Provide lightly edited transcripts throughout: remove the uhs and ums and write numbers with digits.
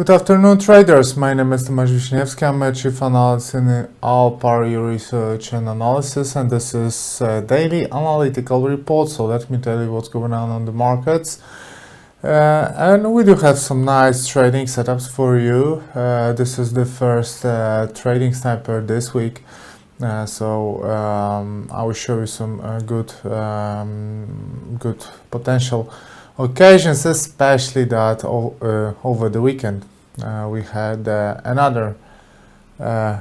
Good afternoon, traders. My name is Tomasz Wiśniewski. I'm a chief analyst in Alpari Research and Analysis, and this is a daily analytical report. So let me tell you what's going on the markets. And we do have some nice trading setups for you. This is the first trading sniper this week. I will show you some good potential occasions, especially that over the weekend we had another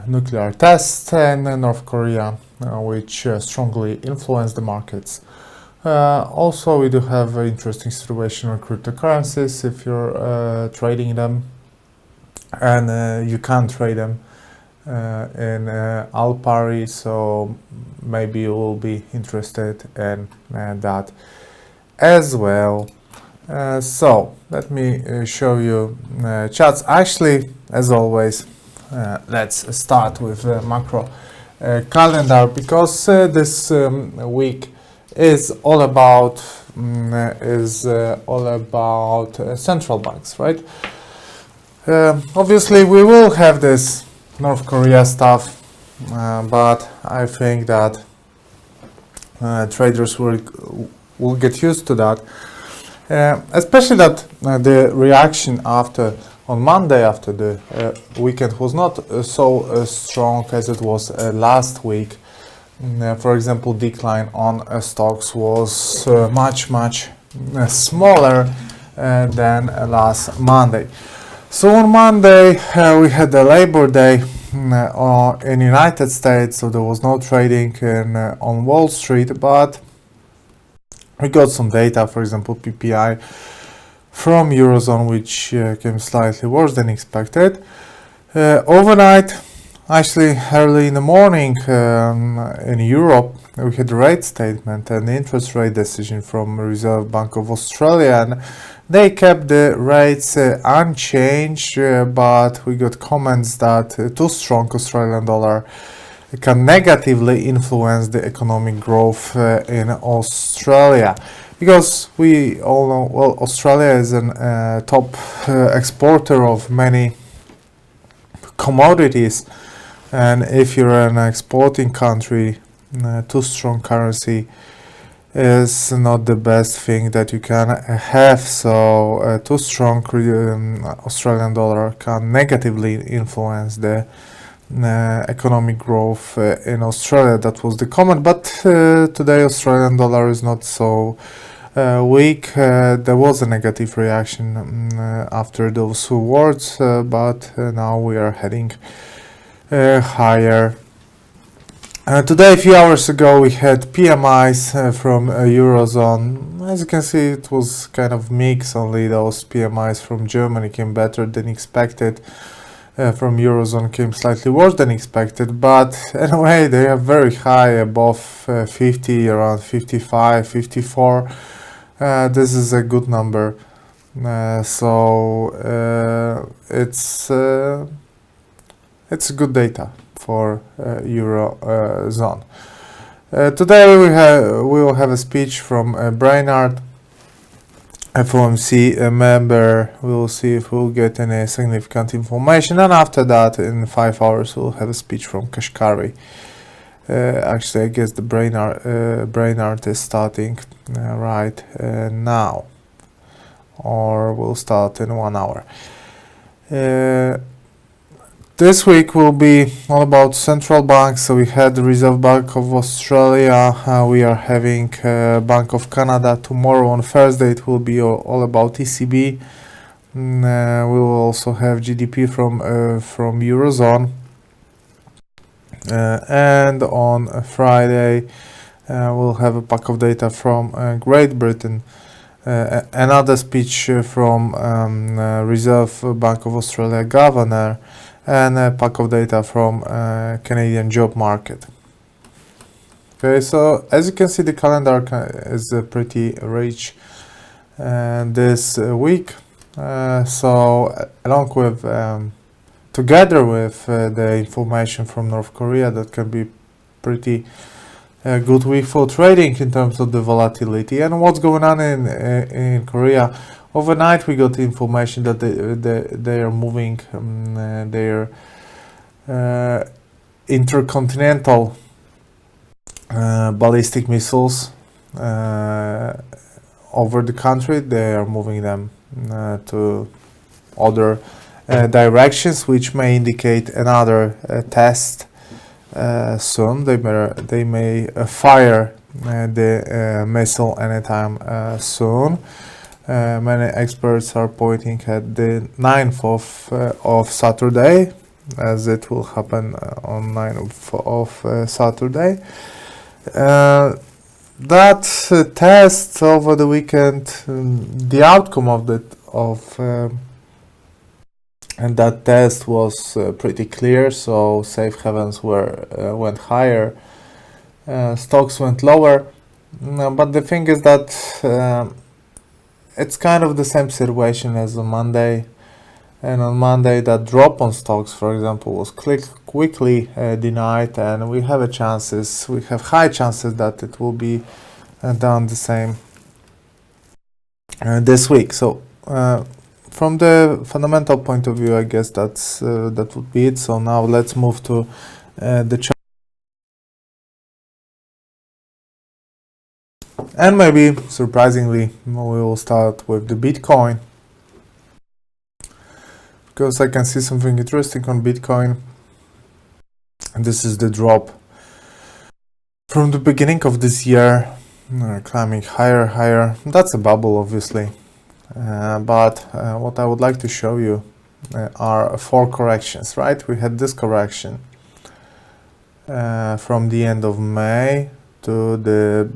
nuclear test in North Korea, which strongly influenced the markets. Also, we do have an interesting situation on cryptocurrencies if you're trading them, and you can't trade them in Alpari, so maybe you will be interested in that as well. So let me show you charts. Actually, as always, let's start with the macro calendar, because this week is all about central banks, right? Obviously, we will have this North Korea stuff, but I think that traders will get used to that. Especially that the reaction on Monday after the weekend was not so strong as it was last week. For example, decline on stocks was much smaller than last Monday. So on Monday we had the Labor Day in United States, so there was no trading on Wall Street, but we got some data, for example, PPI from Eurozone, which came slightly worse than expected. Overnight, actually early in the morning in Europe, we had the rate statement and the interest rate decision from Reserve Bank of Australia, and they kept the rates unchanged, but we got comments that too strong Australian dollar can negatively influence the economic growth in Australia, because we all know, well, Australia is a top exporter of many commodities, and if you're an exporting country, too strong currency is not the best thing that you can have. So too strong Australian dollar can negatively influence the economic growth in Australia. That was the comment, but today Australian dollar is not so weak. There was a negative reaction after those words, but now we are heading higher. Today, a few hours ago, we had PMIs from Eurozone. As you can see, it was kind of mixed. Only those PMIs from Germany came better than expected. From Eurozone came slightly worse than expected, but anyway, they are very high, above 50, around 55, 54. This is a good number. It's good data for Eurozone. Today we will have a speech from Brainard, FOMC member. We'll see if we'll get any significant information, and after that, in 5 hours, we'll have a speech from Kashkari. Actually, I guess the Brainard is starting right now, or we'll start in 1 hour. This week will be all about central banks. So we had the Reserve Bank of Australia. We are having Bank of Canada tomorrow. On Thursday, it will be all about ECB. We will also have GDP from Eurozone. And on Friday, we'll have a pack of data from Great Britain. Another speech from Reserve Bank of Australia governor, and a pack of data from Canadian job market. Okay, so as you can see, the calendar is pretty rich this week. So along with, together with the information from North Korea, that can be pretty a good week for trading in terms of the volatility and what's going on in Korea. Overnight, we got information that they are moving their intercontinental ballistic missiles over the country. They are moving them to other directions, which may indicate another test soon. They may fire the missile anytime soon. Many experts are pointing at the 9th of Saturday, as it will happen on 9th of Saturday. That test over the weekend, the outcome of and that test was pretty clear. So safe havens went higher, stocks went lower. But the thing is that it's kind of the same situation as on Monday. And on Monday, that drop on stocks, for example, was quickly denied, and we have high chances that it will be done the same this week. So, from the fundamental point of view, I guess that would be it. So now let's move to the chart, and maybe surprisingly, we will start with the Bitcoin. Because I can see something interesting on Bitcoin. And this is the drop from the beginning of this year, climbing higher. That's a bubble, obviously. But what I would like to show you are 4 corrections, right? We had this correction from the end of May to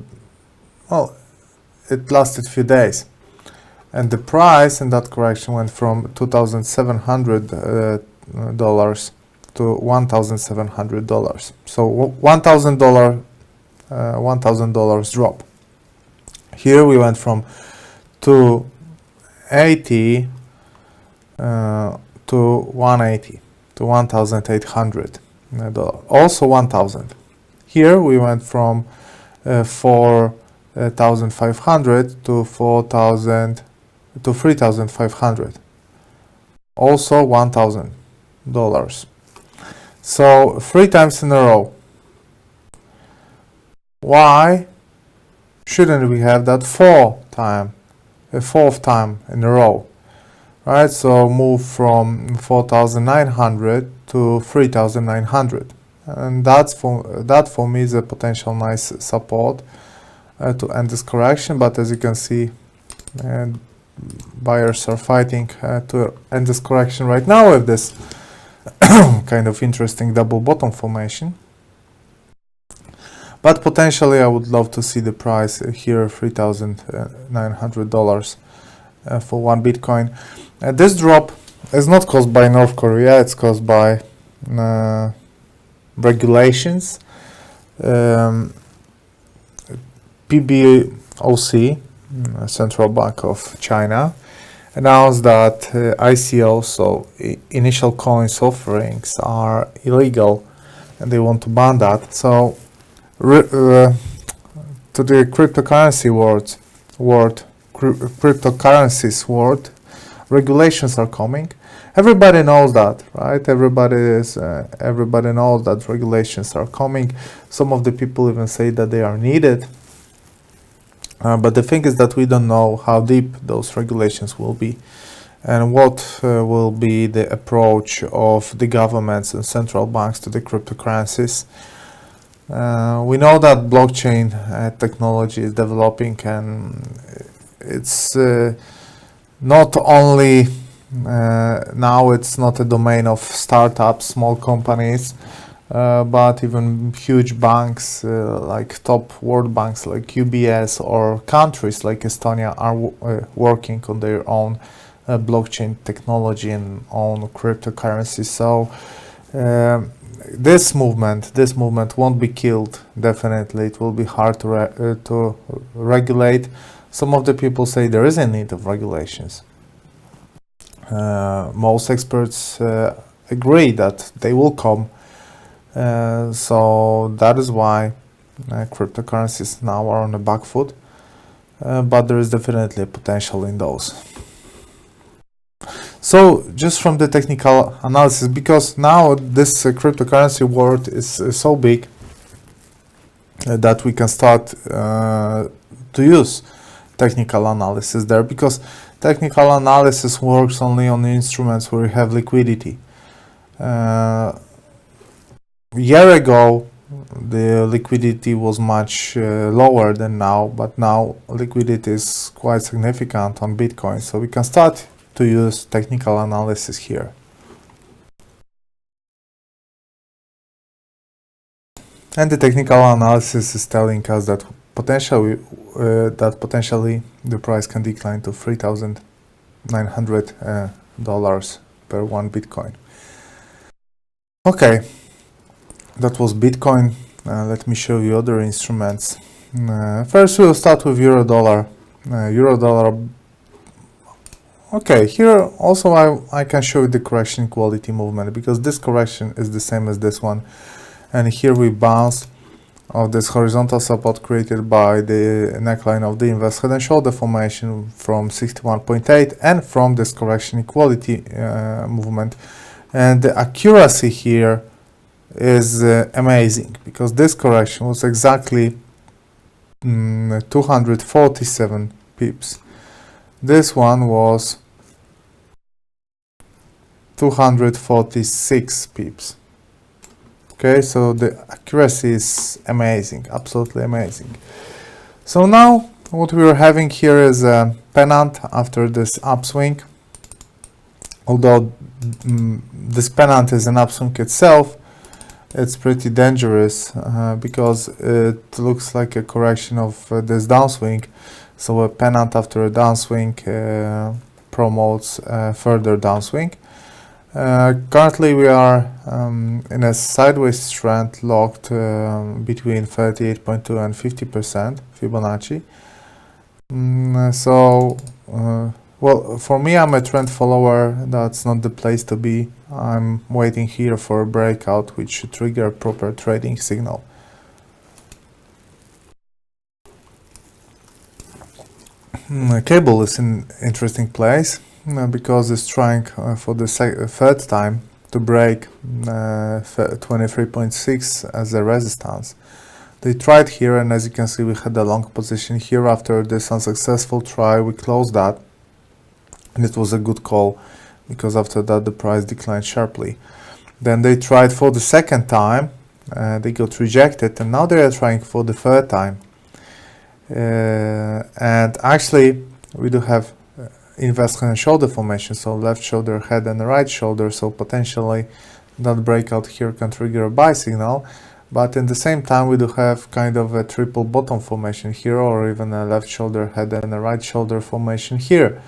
it lasted a few days. And the price in that correction went from $2,700 to $1,700. So $1,000 drop. Here we went from 280 to 180 to $1,800. Also 1,000. Here we went from 4,500 to 4,000 to 3,500. Also $1,000. So 3 times in a row. Why shouldn't we have that 4th time in a row? Right? So move from 4,900 to 3,900. And that for me is a potential nice support to end this correction. But as you can see, buyers are fighting to end this correction right now with this kind of interesting double bottom formation. But potentially I would love to see the price here, $3,900 for 1 Bitcoin. This drop is not caused by North Korea, it's caused by regulations. PBOC, Central Bank of China, announced that ICOs, so initial coins offerings, are illegal, and they want to ban that. So, to the cryptocurrencies world, regulations are coming. Everybody knows that, right? Everybody knows that regulations are coming. Some of the people even say that they are needed. But the thing is that we don't know how deep those regulations will be and what will be the approach of the governments and central banks to the cryptocurrencies. We know that blockchain technology is developing, and it's not only now it's not a domain of startups, small companies, but even huge banks like top world banks like UBS or countries like Estonia are working on their own blockchain technology and own cryptocurrency. So this movement won't be killed. Definitely, it will be hard to regulate. Some of the people say there is a need of regulations. Most experts agree that they will come. So that is why cryptocurrencies now are on the back foot, but there is definitely a potential in those. So just from the technical analysis, because now this cryptocurrency world is so big that we can start to use technical analysis there, because technical analysis works only on the instruments where you have liquidity. A year ago the liquidity was much lower than now, but now liquidity is quite significant on Bitcoin, so we can start to use technical analysis here. And the technical analysis is telling us that potentially the price can decline to $3,900 per one Bitcoin. Okay, that was Bitcoin. Let me show you other instruments. First we'll start with euro dollar. Okay, here also I can show you the correction quality movement, because this correction is the same as this one. And here we bounced of this horizontal support created by the neckline of the inverse head and shoulder formation from 61.8 and from this correction equality movement. And the accuracy here is amazing, because this correction was exactly 247 pips. This one was 246 pips. Okay, so the accuracy is amazing, absolutely amazing. So now what we are having here is a pennant after this upswing. Although this pennant is an upswing itself, it's pretty dangerous because it looks like a correction of this downswing. So a pennant after a downswing promotes further downswing. Currently we are in a sideways trend locked between 38.2 and 50% Fibonacci. Well, for me, I'm a trend follower. That's not the place to be. I'm waiting here for a breakout which should trigger a proper trading signal. Cable is an interesting place because it's trying for the third time to break 23.6 as a resistance. They tried here, and as you can see, we had a long position here. After this unsuccessful try, we closed that, and it was a good call because after that the price declined sharply. Then they tried for the second time, they got rejected, and now they are trying for the third time. And actually we do have inverse head and shoulder formation, so left shoulder head and right shoulder, so potentially that breakout here can trigger a buy signal. But in the same time we do have kind of a triple bottom formation here, or even a left shoulder head and a right shoulder formation here.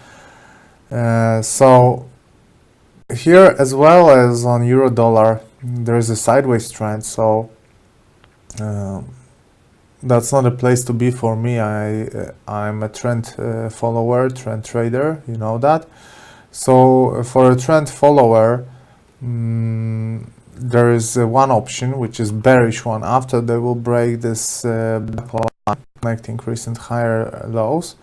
So here, as well as on euro dollar, there is a sideways trend, so that's not a place to be for me. I'm a trend follower, trend trader, you know that. So for a trend follower, there is one option, which is bearish one, after they will break this black line connecting recent higher lows,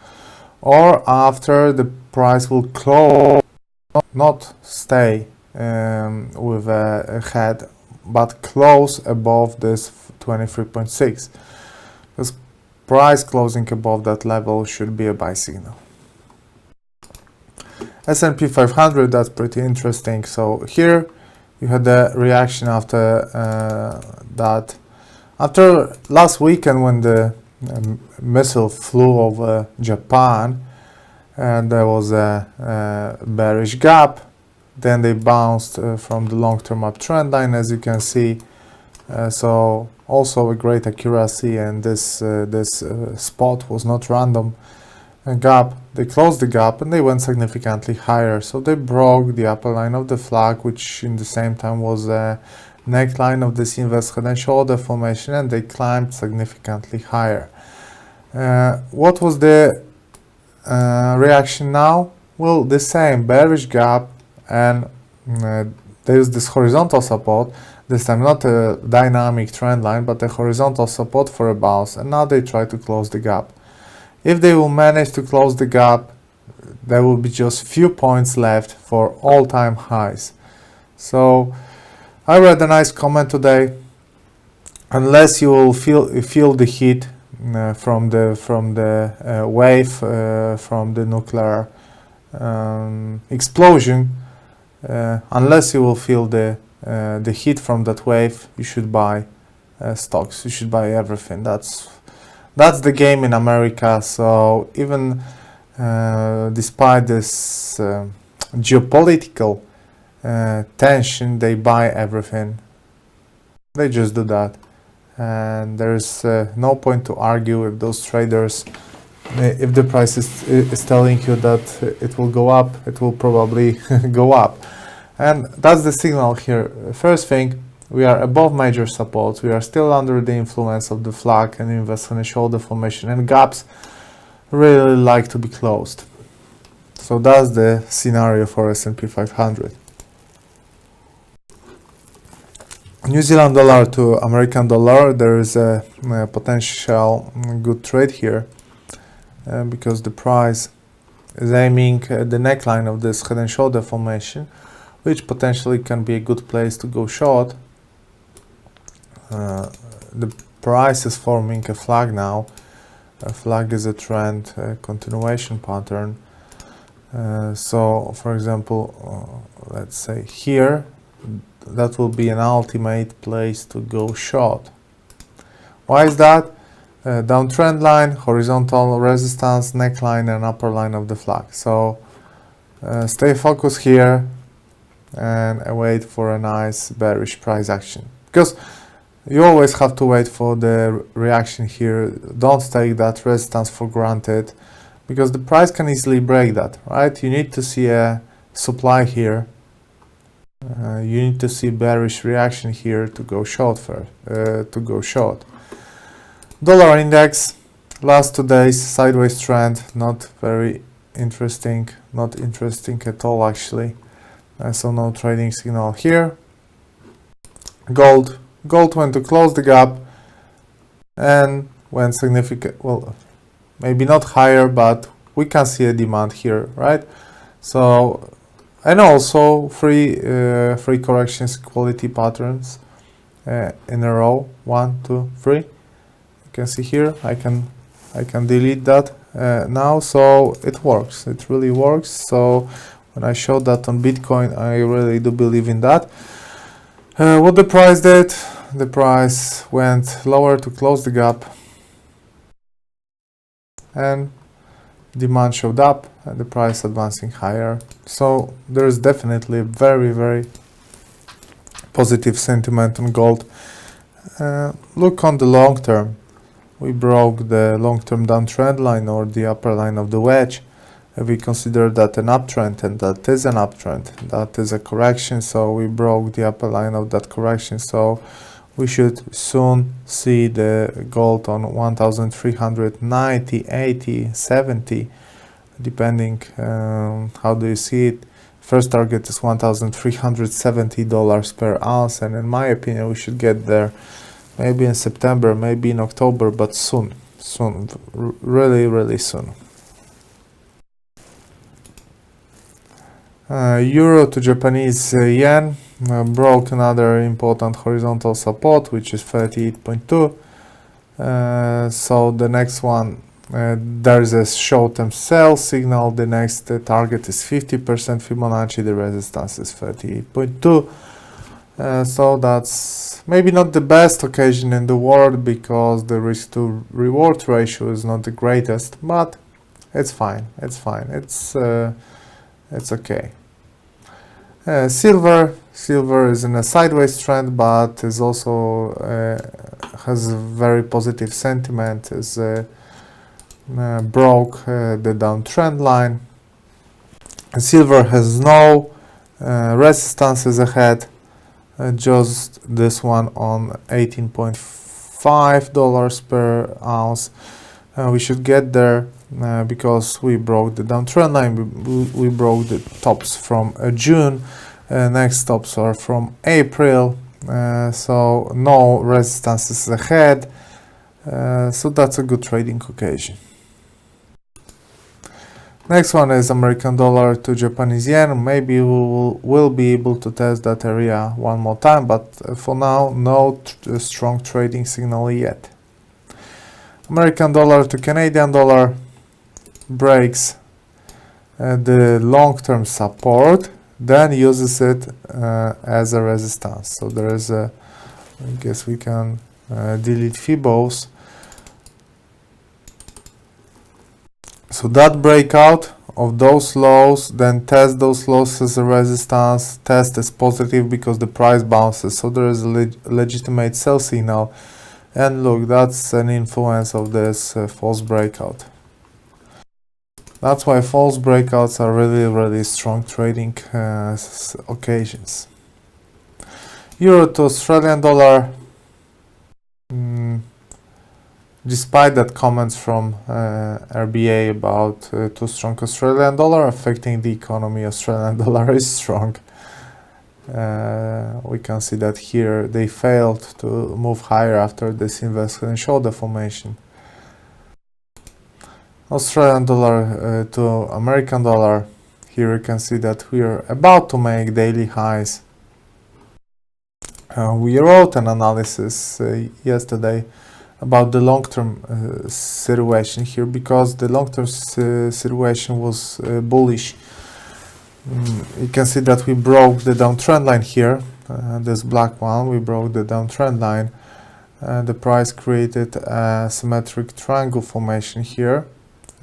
or after the price will close, not stay with a head, but close above this 23.6. Because price closing above that level should be a buy signal. S&P 500, that's pretty interesting. So here you had the reaction after that. After last weekend, when the missile flew over Japan and there was a bearish gap, then they bounced from the long-term uptrend line, as you can see. So also a great accuracy, and this spot was not random. A gap, they closed the gap and they went significantly higher. So they broke the upper line of the flag, which in the same time was a neckline of this inverse head and shoulder formation, and they climbed significantly higher. What was the reaction now? Well, the same bearish gap, and there's this horizontal support. This time not a dynamic trend line, but a horizontal support for a bounce, and now they try to close the gap. If they will manage to close the gap, there will be just few points left for all-time highs. So I read a nice comment today. Unless you will feel the heat from the wave from the nuclear explosion, unless you will feel the heat from that wave, you should buy stocks. You should buy everything. That's the game in America. So even despite this geopolitical tension, they buy everything. They just do that. And there's no point to argue with those traders. If the price is telling you that it will go up, it will probably go up. And that's the signal here. First thing, we are above major supports. We are still under the influence of the flag and investment and shoulder formation, and gaps really like to be closed. So that's the scenario for S&P 500. New Zealand dollar to American dollar, there is a potential good trade here because the price is aiming at the neckline of this head and shoulder formation, which potentially can be a good place to go short. The price is forming a flag now. A flag is a trend, a continuation pattern. So, for example, let's say here, that will be an ultimate place to go short. Why is that? Downtrend line, horizontal resistance, neckline, and upper line of the flag. So stay focused here and wait for a nice bearish price action, because you always have to wait for the reaction here. Don't take that resistance for granted, because the price can easily break that, right? You need to see a supply here. You need to see bearish reaction here to go short Dollar index, last 2 days sideways trend, not very interesting, not interesting at all actually. So no trading signal here. Gold went to close the gap and went significant, well, maybe not higher, but we can see a demand here, right? So, and also three corrections, quality patterns in a row, 1, 2, 3. You can see here. I can delete that now. So it works. It really works. So when I showed that on Bitcoin, I really do believe in that. What the price did? The price went lower to close the gap, and demand showed up and the price advancing higher. So there is definitely very, very positive sentiment on gold. Look on the long term. We broke the long-term downtrend line, or the upper line of the wedge. We consider that an uptrend, and that is an uptrend. That is a correction, so we broke the upper line of that correction. So we should soon see the gold on 1,390, 80, 70, depending how do you see it. First target is $1,370 per ounce, and in my opinion we should get there maybe in September, maybe in October, but soon, really, really soon. Euro to Japanese yen broke another important horizontal support, which is 38.2. So the next one, there's a short-term sell signal. The next target is 50% Fibonacci. The resistance is 38.2. So that's maybe not the best occasion in the world, because the risk to reward ratio is not the greatest, but it's fine. It's fine. It's okay. Silver is in a sideways trend, but is also has a very positive sentiment. Is broke the downtrend line. Silver has no resistances ahead. Just this one on $18.5 per ounce. We should get there because we broke the downtrend line. We broke the tops from June. Next tops are from April. So no resistances ahead. So that's a good trading occasion. Next one is American dollar to Japanese yen. Maybe we will be able to test that area one more time, but for now, no strong trading signal yet. American dollar to Canadian dollar breaks the long-term support, then uses it as a resistance. So there is a, I guess we can delete Fibos. So that breakout of those lows, then test those lows as a resistance, test as positive because the price bounces. So there is a legitimate sell signal. And look, that's an influence of this false breakout. That's why false breakouts are really strong trading occasions. Euro to Australian dollar. Despite that comments from RBA about too strong Australian dollar affecting the economy, Australian dollar is strong. We can see that here they failed to move higher after this investment shoulder formation. Australian dollar to American dollar. Here you can see that we are about to make daily highs. We wrote an analysis yesterday about the long-term situation here because the long-term situation was bullish. You can see that we broke the downtrend line here, this black one, we broke the downtrend line. The price created a symmetric triangle formation here.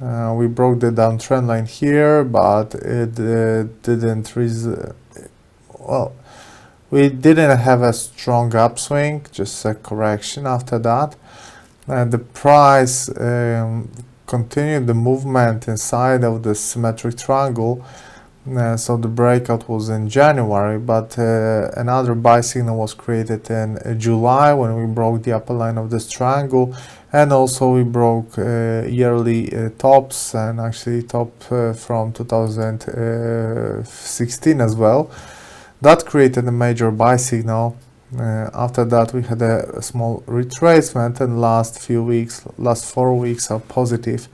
We broke the downtrend line here, but it didn't well, we didn't have a strong upswing, just a correction after that. The price continued the movement inside of the symmetric triangle. So the breakout was in January, but another buy signal was created in July when we broke the upper line of this triangle, and also we broke yearly tops, and actually top from 2016 as well. That created a major buy signal. After that we had a small retracement, and last 4 weeks are positive.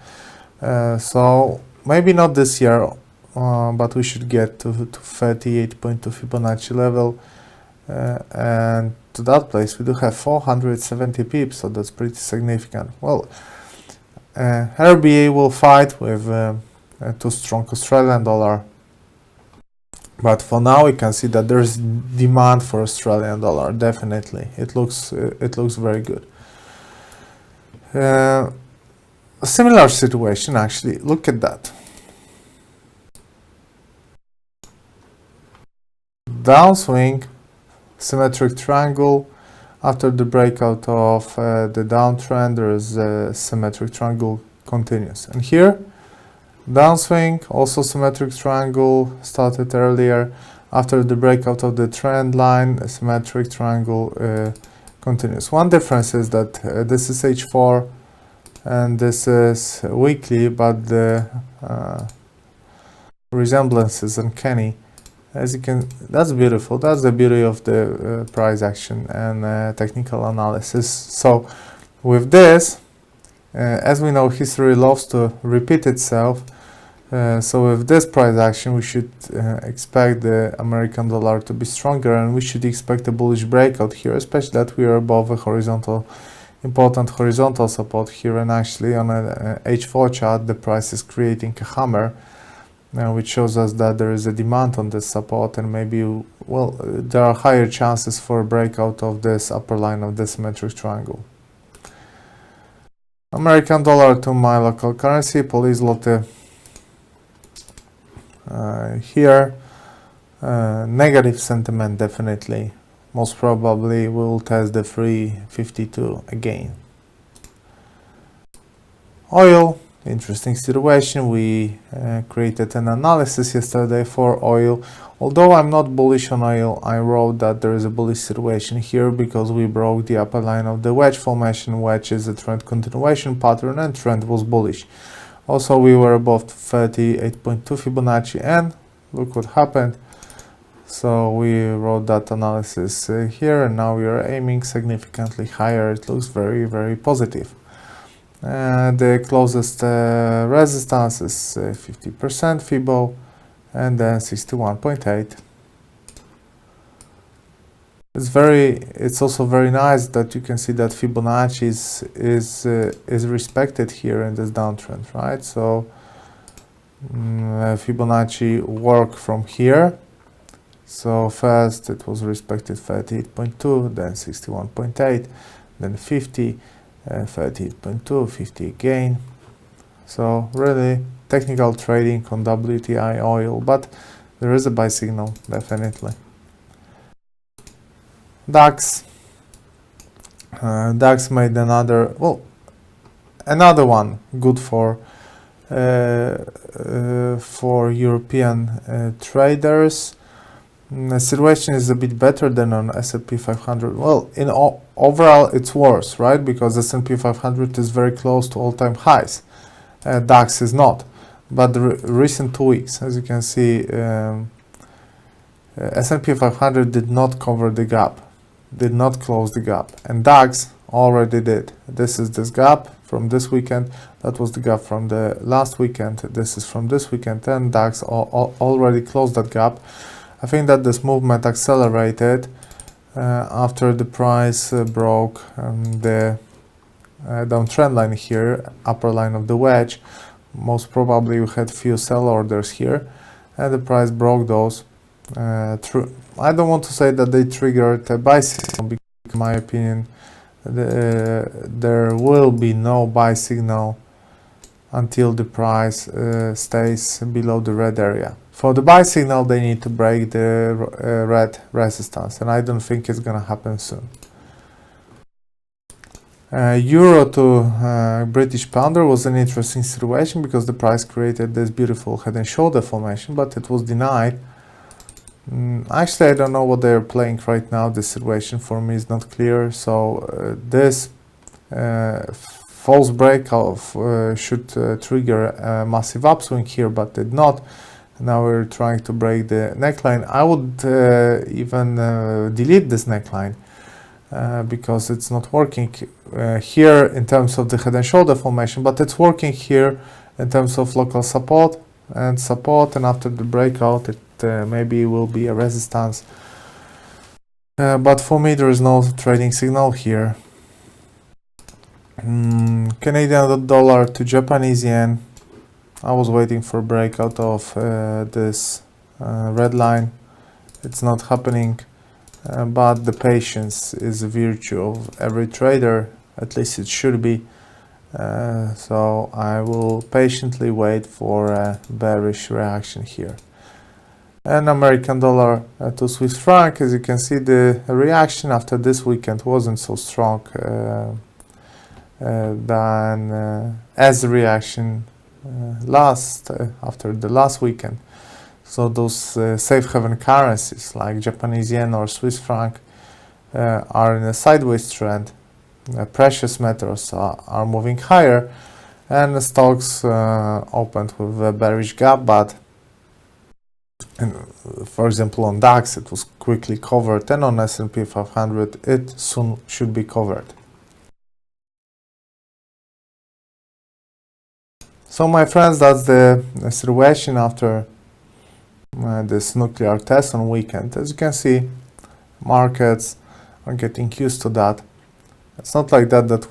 So maybe not this year, but we should get to 38.2 Fibonacci level, and to that place we do have 470 pips, so that's pretty significant. Well, RBA will fight with a too strong Australian dollar, but for now we can see that there's demand for Australian dollar. Definitely, it looks very good. A similar situation actually. Look at that. Downswing, symmetric triangle. After the breakout of the downtrend, there is a symmetric triangle continues, and here downswing, also symmetric triangle started earlier. After the breakout of the trend line, a symmetric triangle continues. One difference is that this is H4 and this is weekly, but the resemblance is uncanny. As you can, that's beautiful. That's the beauty of the price action and technical analysis. So with this, as we know, history loves to repeat itself. So with this price action, we should expect the American dollar to be stronger, and we should expect a bullish breakout here, especially that we are above a important horizontal support here. And actually on a H4 chart, the price is creating a hammer, which shows us that there is a demand on this support, and maybe, well, there are higher chances for a breakout of this upper line of this symmetric triangle. American dollar to my local currency, Polish zloty. Here, negative sentiment definitely. Most probably we'll test the 352 again. Oil. Interesting situation. We created an analysis yesterday for oil. Although I'm not bullish on oil, I wrote that there is a bullish situation here because we broke the upper line of the wedge formation. Wedge is a trend continuation pattern, and trend was bullish. Also, we were above 38.2 Fibonacci, and look what happened. So we wrote that analysis here, and now we are aiming significantly higher. It looks very positive. The closest resistance is 50% Fibo, and then 61.8. It's also very nice that you can see that Fibonacci is respected here in this downtrend, right? So Fibonacci work from here. So first it was respected 38.2, then 61.8, then 50, 38.2, 50 again. So really technical trading on WTI oil, but there is a buy signal definitely. DAX. DAX made another one good for European traders. The situation is a bit better than on S&P 500. Well, overall it's worse, right? Because S&P 500 is very close to all-time highs. DAX is not. But the recent 2 weeks, as you can see, S&P 500 did not cover the gap, did not close the gap, and DAX already did. This is this gap from this weekend. That was the gap from the last weekend. This is from this weekend, and DAX already closed that gap. I think that this movement accelerated after the price broke the downtrend line here, upper line of the wedge. Most probably we had few sell orders here, and the price broke those. I don't want to say that they triggered a buy signal, because in my opinion there will be no buy signal until the price stays below the red area. For the buy signal, they need to break the red resistance, and I don't think it's gonna happen soon. Euro to British pounder was an interesting situation because the price created this beautiful head and shoulder formation, but it was denied. Actually, I don't know what they're playing right now. The situation for me is not clear. So this false breakout should trigger a massive upswing here, but did not. Now we're trying to break the neckline. I would even delete this neckline because it's not working here in terms of the head and shoulder formation, but it's working here in terms of local support, and after the breakout it maybe will be a resistance. But for me there is no trading signal here. Canadian dollar to Japanese yen. I was waiting for breakout of this red line. It's not happening, but the patience is a virtue of every trader, at least it should be. So I will patiently wait for a bearish reaction here. And American dollar to Swiss franc, as you can see, the reaction after this weekend wasn't so strong than as the reaction after the last weekend. So those safe haven currencies like Japanese yen or Swiss franc are in a sideways trend. Precious metals are moving higher, and the stocks opened with a bearish gap, but for example on DAX it was quickly covered, and on S&P 500 it soon should be covered. So my friends, that's the situation after this nuclear test on weekend. As you can see, markets are getting used to that. It's not like that that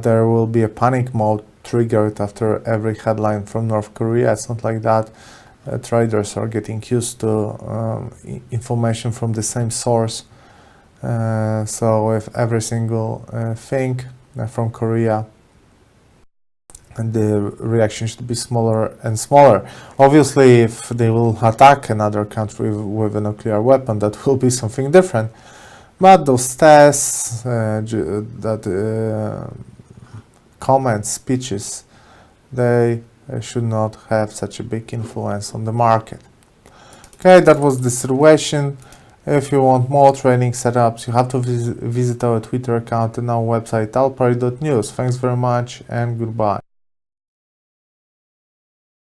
there will be a panic mode triggered after every headline from North Korea. It's not like that. Traders are getting used to information from the same source. So if every single thing from Korea, and the reaction should be smaller and smaller. Obviously, if they will attack another country with a nuclear weapon, that will be something different. But those tests, comments, speeches, they should not have such a big influence on the market. Okay, that was the situation. If you want more training setups, you have to visit our Twitter account and our website alpari.news. Thanks very much and goodbye.